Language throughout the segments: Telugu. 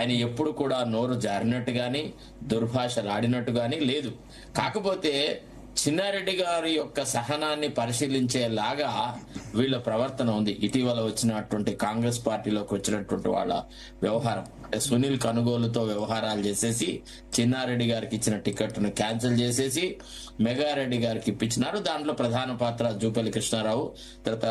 ఆయన ఎప్పుడు కూడా నోరు జారినట్టు గాని దుర్భాషలాడినట్టు గాని లేదు. కాకపోతే చిన్నారెడ్డి గారి యొక్క సహనాన్ని పరిశీలించేలాగా వీళ్ళ ప్రవర్తన ఉంది. ఇటీవల వచ్చినటువంటి కాంగ్రెస్ పార్టీలోకి వచ్చినటువంటి వాళ్ళ వ్యవహారం అంటే సునీల్ కనుగోలుతో వ్యవహారాలు చేసేసి చిన్నారెడ్డి గారికి ఇచ్చిన టికెట్ను క్యాన్సిల్ చేసేసి మెగారెడ్డి గారికి ఇప్పించినారు. దాంట్లో ప్రధాన పాత్ర జూపల్లి కృష్ణారావు, తర్వాత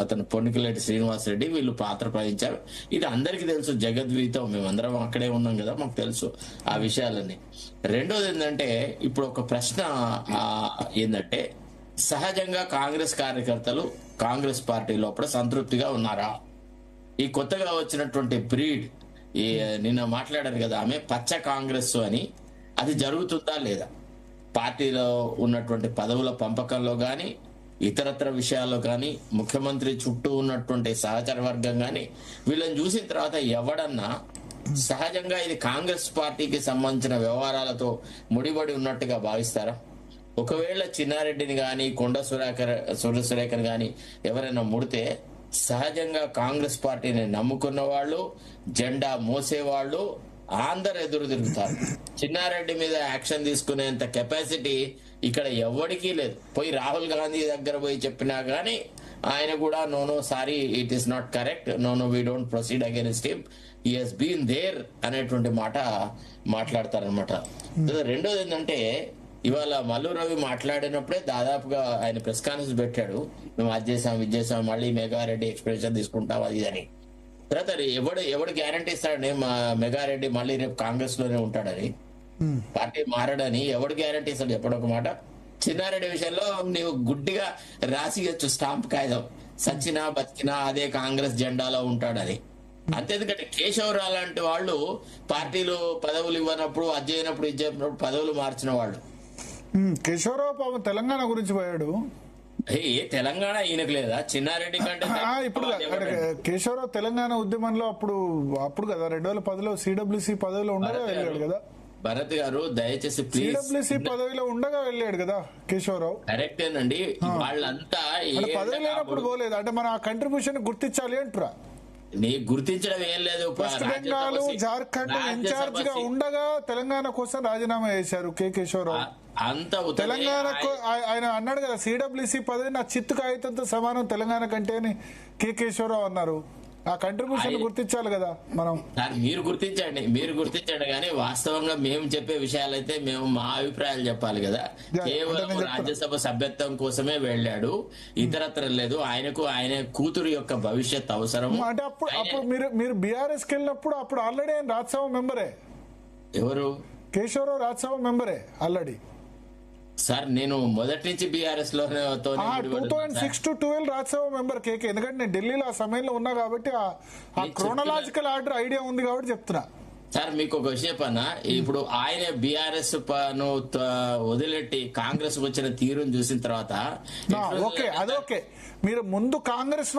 అతను పొన్నికలేటి శ్రీనివాస్ రెడ్డి వీళ్ళు పాత్ర వహించారు. ఇది అందరికీ తెలుసు, జగద్వీతం, మేమందరం అక్కడే ఉన్నాం కదా, మాకు తెలుసు ఆ విషయాలన్నీ. రెండోది ఏంటంటే ఇప్పుడు ఒక ప్రశ్న ఏంటంటే సహజంగా కాంగ్రెస్ కార్యకర్తలు కాంగ్రెస్ పార్టీ లోపల సంతృప్తిగా ఉన్నారా? ఈ కొత్తగా వచ్చినటువంటి బ్రీడ్ ఈ నిన్న మాట్లాడారు కదా ఆమె పచ్చ కాంగ్రెస్ అని, అది జరుగుతుందా లేదా? పార్టీలో ఉన్నటువంటి పదవుల పంపకంలో గాని ఇతరత్ర విషయాల్లో కానీ ముఖ్యమంత్రి చుట్టూ ఉన్నటువంటి సహచర వర్గం గాని వీళ్ళని చూసిన తర్వాత ఎవడన్నా సహజంగా ఇది కాంగ్రెస్ పార్టీకి సంబంధించిన వ్యవహారాలతో ముడిపడి ఉన్నట్టుగా భావిస్తారా? ఒకవేళ చిన్నారెడ్డిని గాని కొండ సురేఖర్ గాని ఎవరైనా ముడితే సహజంగా కాంగ్రెస్ పార్టీని నమ్ముకున్న వాళ్ళు, జెండా మోసేవాళ్ళు అందరు ఎదురు తిరుగుతారు. చిన్నారెడ్డి మీద యాక్షన్ తీసుకునేంత కెపాసిటీ ఇక్కడ ఎవరికీ లేదు. పోయి రాహుల్ గాంధీ దగ్గర పోయి చెప్పినా గానీ ఆయన కూడా no sorry, it is not correct, no we don't proceed against him, he has been there అనేటువంటి మాట మాట్లాడతారనమాట. రెండోది ఏంటంటే ఇవాళ మల్లు రవి మాట్లాడినప్పుడే దాదాపుగా ఆయన ప్రెస్ కాన్ఫరెన్స్ పెట్టాడు, మేము అది చేసాం ఇది చేసాం, మళ్ళీ మెగారెడ్డి ఎక్స్ప్రెషన్ తీసుకుంటాం అది అని. తర్వాత ఎవడు గ్యారంటీ ఇస్తాడని మెగారెడ్డి మళ్ళీ రేపు కాంగ్రెస్ లోనే ఉంటాడని, పార్టీ మారడని ఎవడు గ్యారంటీ ఇస్తాడు చెప్పడం ఒక మాట. చిన్నారెడ్డి విషయంలో నీవు గుడ్డిగా రాసియచ్చు స్టాంప్ కాగితం, సచ్చినా బతికినా అదే కాంగ్రెస్ జెండాలో ఉంటాడని. అంతేందుకంటే కేశవరావు లాంటి వాళ్ళు పార్టీలు పదవులు ఇవ్వనప్పుడు అది చేయనప్పుడు ఇది చేయనప్పుడు పదవులు మార్చిన వాళ్ళు. కేశవరావు పాపం తెలంగాణ గురించి పోయాడు. ఏ తెలంగాణ ఈయనకు లేదా? చిన్నారెడ్డి కంటే ఇప్పుడు కేశవరావు తెలంగాణ ఉద్యమంలో అప్పుడు కదా 2010లో సిడబ్ల్యూసీ పదవిలో ఉండగా వెళ్ళాడు కదా భరత్ గారు. దయచేసి సిడబ్ల్యూసీ పదవిలో ఉండగా వెళ్ళాడు కదా కేశవరావు. కరెక్టేనండి. వాళ్ళంతా పదవి లేనప్పుడు పోలేదు అంటే మన కంట్రిబ్యూషన్ గుర్తించాలి అంటురా. నీ గుర్తించడం ఏం లేదు. వెస్ట్ బెంగాల్ జార్ఖండ్ ఇన్ఛార్జ్ గా ఉండగా తెలంగాణ కోసం రాజీనామా చేశారు కేశవరావు. అంత తెలంగాణకు ఆయన అన్నాడు కదా సిడబ్ల్యూసీ పదవి నా చిత్తు కాగితంతో సమానం తెలంగాణ కంటే అని కేశవరావు అన్నారు. ఆ కంట్రిబ్యూషన్ గుర్తించాలి కదా మనం. మీరు గుర్తించండి కానీ వాస్తవంగా మేము చెప్పే విషయాలైతే మేము మా అభిప్రాయాలు చెప్పాలి కదా. కేవలం రాజ్యసభ సభ్యత్వం కోసమే వెళ్ళాడు, ఇతరత్ర లేదు. ఆయనకు ఆయన కూతురు యొక్క భవిష్యత్ అవసరం. అంటే అప్పుడు మీరు బీఆర్ఎస్ కి వెళ్ళినప్పుడు అప్పుడు ఆల్రెడీ ఆయన రాజ్యసభ మెంబరే. ఎవరు? కేశవరావు రాజ్యసభ మెంబరే ఆల్రెడీ. సార్ నేను మొదటి నుంచి బీఆర్ఎస్ లో 2006 to 12 రాజ్యసభ మెంబర్ కేకే. ఎందుకంటే నేను ఢిల్లీలో ఆ సమయంలో ఉన్నా కాబట్టి ఆ క్రోనలాజికల్ ఆర్డర్ ఐడియా ఉంది కాబట్టి చెప్తున్నా. సార్ మీకు ఒక విషయం చెప్పన్నా, ఇప్పుడు ఆయన బీఆర్ఎస్ వదిలేట్టి కాంగ్రెస్ వచ్చిన తీరును చూసిన తర్వాత ఓకే అదొకే. మీరు ముందు కాంగ్రెస్